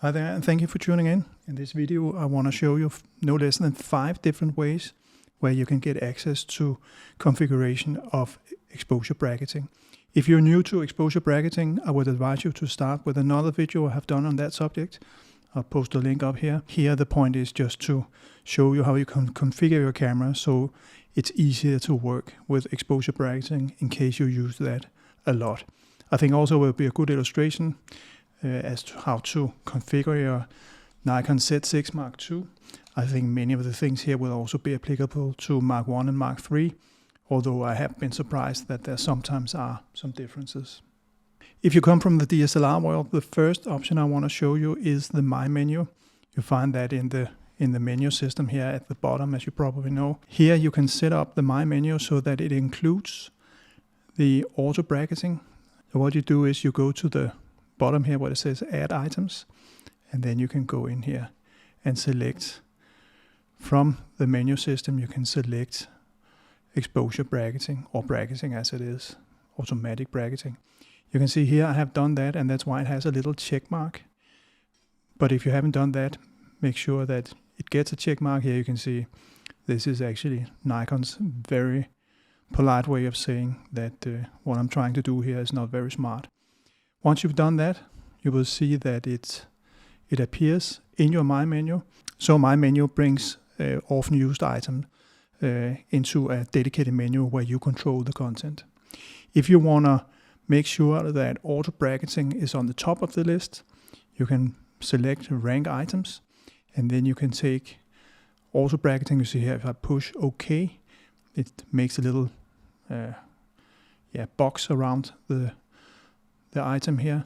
Hi there, and thank you for tuning in. In this video, I want to show you no less than 5 different ways where you can get access to configuration of exposure bracketing. If you're new to exposure bracketing, I would advise you to start with another video I have done on that subject. I'll post a link up here. Here the point is just to show you how you can configure your camera so it's easier to work with exposure bracketing in case you use that a lot. I think also it will be a good illustration as to how to configure your Nikon Z6 Mark II. I think many of the things here will also be applicable to Mark I and Mark III, although I have been surprised that there sometimes are some differences. If you come from the DSLR world, the first option I want to show you is the My menu. You find that in the menu system here at the bottom, as you probably know. Here you can set up the My menu so that it includes the auto bracketing. So what you do is you go to the bottom here where it says add items, and then you can go in here and select from the menu system. You can select exposure bracketing, or bracketing as it is, automatic bracketing. You can see here I have done that, and that's why it has a little check mark. But if you haven't done that, make sure that it gets a check mark. Here you can see this is actually Nikon's very polite way of saying that what I'm trying to do here is not very smart. Once you've done that, you will see that it appears in your My menu. So My menu brings often used items into a dedicated menu where you control the content. If you want to make sure that auto bracketing is on the top of the list, you can select rank items, and then you can take auto bracketing. You see here, if I push OK, it makes a little box around the item here,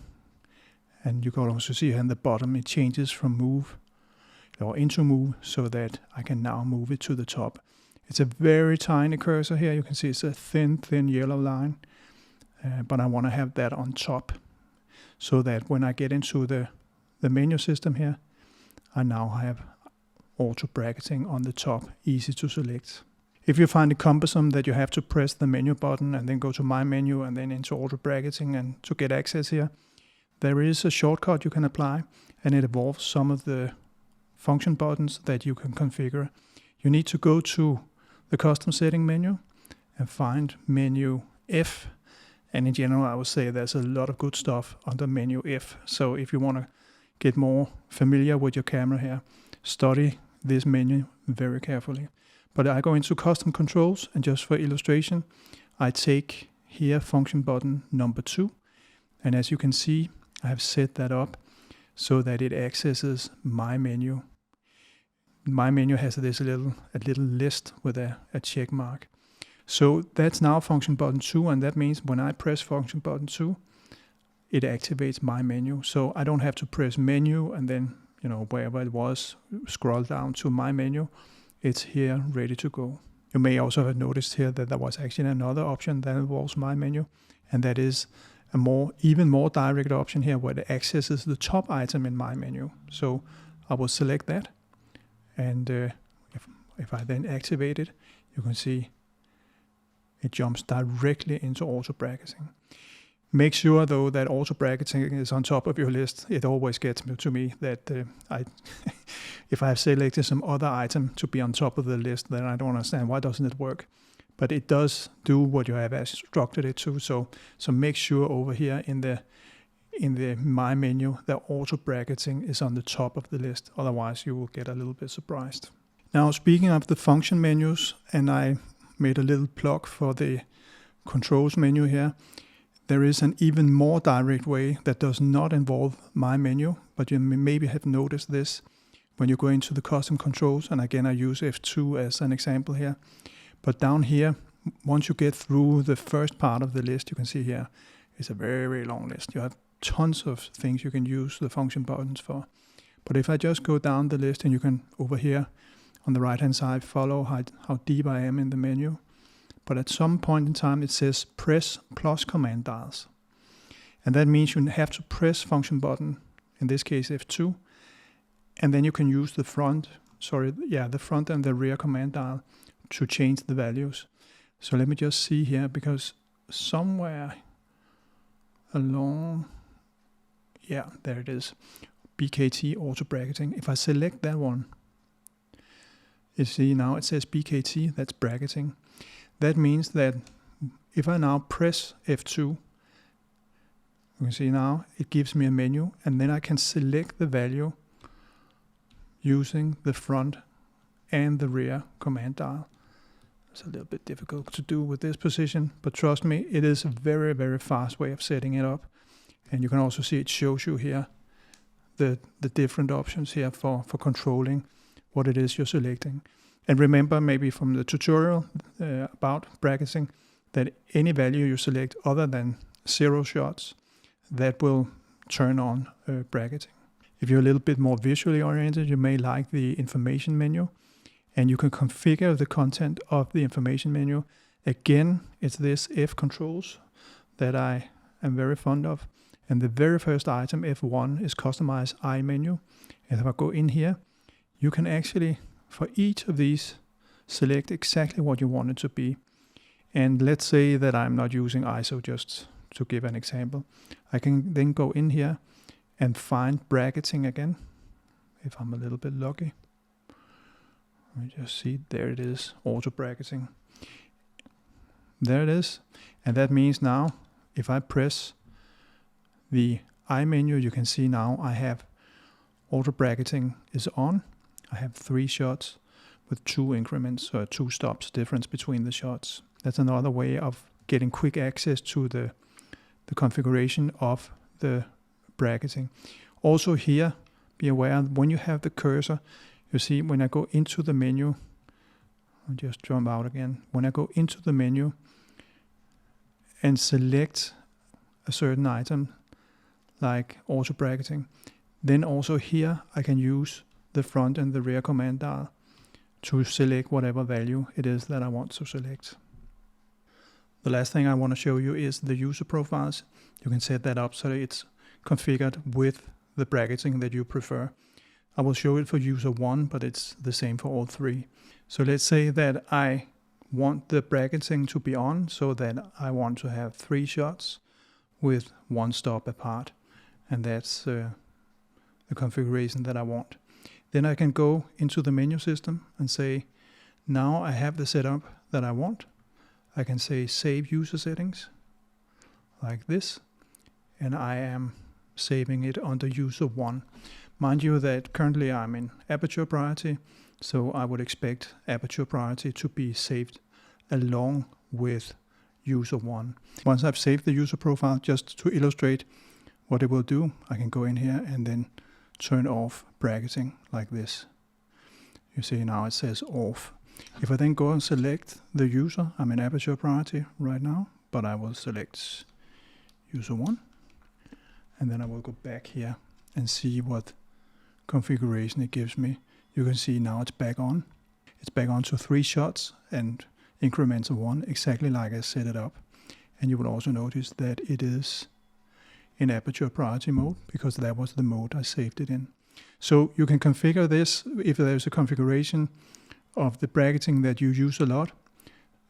and you can also see here in the bottom it changes from move or into move, so that I can now move it to the top. It's a very tiny cursor here. You can see it's a thin yellow line, but I want to have that on top so that when I get into the menu system here, I now have auto bracketing on the top, easy to select. If you find it cumbersome that you have to press the menu button and then go to My menu and then into auto bracketing and to get access here, there is a shortcut you can apply, and it involves some of the function buttons that you can configure. You need to go to the custom setting menu and find menu F, and in general I would say there's a lot of good stuff under menu F. So if you want to get more familiar with your camera here, study this menu very carefully. But I go into custom controls, and just for illustration, I take here function button number 2. And as you can see, I have set that up so that it accesses My menu. My menu has this little list with a check mark. So that's now function button 2, and that means when I press function button 2, it activates My menu. So I don't have to press menu and then, wherever it was, scroll down to My menu. It's here ready to go. You may also have noticed here that there was actually another option that involves My menu, and that is a even more direct option here where it accesses the top item in My menu. So I will select that, and if I then activate it, you can see it jumps directly into auto bracketing. Make sure though that auto bracketing is on top of your list. It always gets to me that if I have selected some other item to be on top of the list, then I don't understand why doesn't it work. But it does do what you have instructed it to. So make sure over here in the My menu that auto bracketing is on the top of the list. Otherwise you will get a little bit surprised. Now, speaking of the function menus, and I made a little plug for the controls menu here, there is an even more direct way that does not involve My menu, but you maybe have noticed this when you go into the custom controls. And again, I use F2 as an example here. But down here, once you get through the first part of the list, you can see here, it's a very, very long list. You have tons of things you can use the function buttons for. But if I just go down the list, and you can over here on the right hand side follow how deep I am in the menu. But at some point in time it says press plus command dials. And that means you have to press function button, in this case F2, and then you can use the front and the rear command dial to change the values. So let me just see here, because somewhere along, there it is. BKT auto bracketing. If I select that one, you see now it says BKT, that's bracketing. That means that if I now press F2, you can see now it gives me a menu, and then I can select the value using the front and the rear command dial. It's a little bit difficult to do with this position, but trust me, it is a very, very fast way of setting it up. And you can also see it shows you here the different options here for controlling what it is you're selecting. And remember, maybe from the tutorial about bracketing, that any value you select other than 0 shots, that will turn on bracketing. If you're a little bit more visually oriented, you may like the information menu, and you can configure the content of the information menu. Again, it's this F controls that I am very fond of. And the very first item, F1, is customize I menu. And if I go in here, you can actually, for each of these, select exactly what you want it to be. And let's say that I'm not using ISO, just to give an example. I can then go in here and find bracketing again, if I'm a little bit lucky. Let me just see, there it is, auto bracketing. There it is. And that means now, if I press the I menu, you can see now I have auto bracketing is on. I have 3 shots with 2 increments, or 2 stops difference between the shots. That's another way of getting quick access to the configuration of the bracketing. Also here, be aware when you have the cursor, you see when I go into the menu, I'll just jump out again. When I go into the menu and select a certain item like auto bracketing, then also here I can use the front and the rear command dial to select whatever value it is that I want to select. The last thing I want to show you is the user profiles. You can set that up so it's configured with the bracketing that you prefer. I will show it for user 1, but it's the same for all 3. So let's say that I want the bracketing to be on, so that I want to have 3 shots with 1 stop apart. And that's the configuration that I want. Then I can go into the menu system and say, now I have the setup that I want. I can say save user settings, like this. And I am saving it under user 1. Mind you that currently I'm in aperture priority, so I would expect aperture priority to be saved along with user 1. Once I've saved the user profile, just to illustrate what it will do, I can go in here and then turn off bracketing like this. You see now it says off. If I then go and select the user, I'm in aperture priority right now, but I will select user 1. And then I will go back here and see what configuration it gives me. You can see now it's back on. It's back on to 3 shots and increments of 1, exactly like I set it up. And you will also notice that it is in aperture priority mode, because that was the mode I saved it in. So you can configure this if there's a configuration of the bracketing that you use a lot.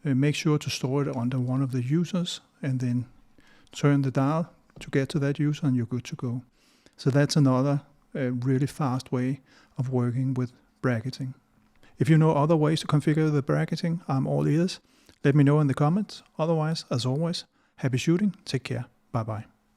Make sure to store it under one of the users and then turn the dial to get to that user and you're good to go. So that's another really fast way of working with bracketing. If you know other ways to configure the bracketing, I'm all ears. Let me know in the comments. Otherwise, as always, happy shooting. Take care. Bye bye.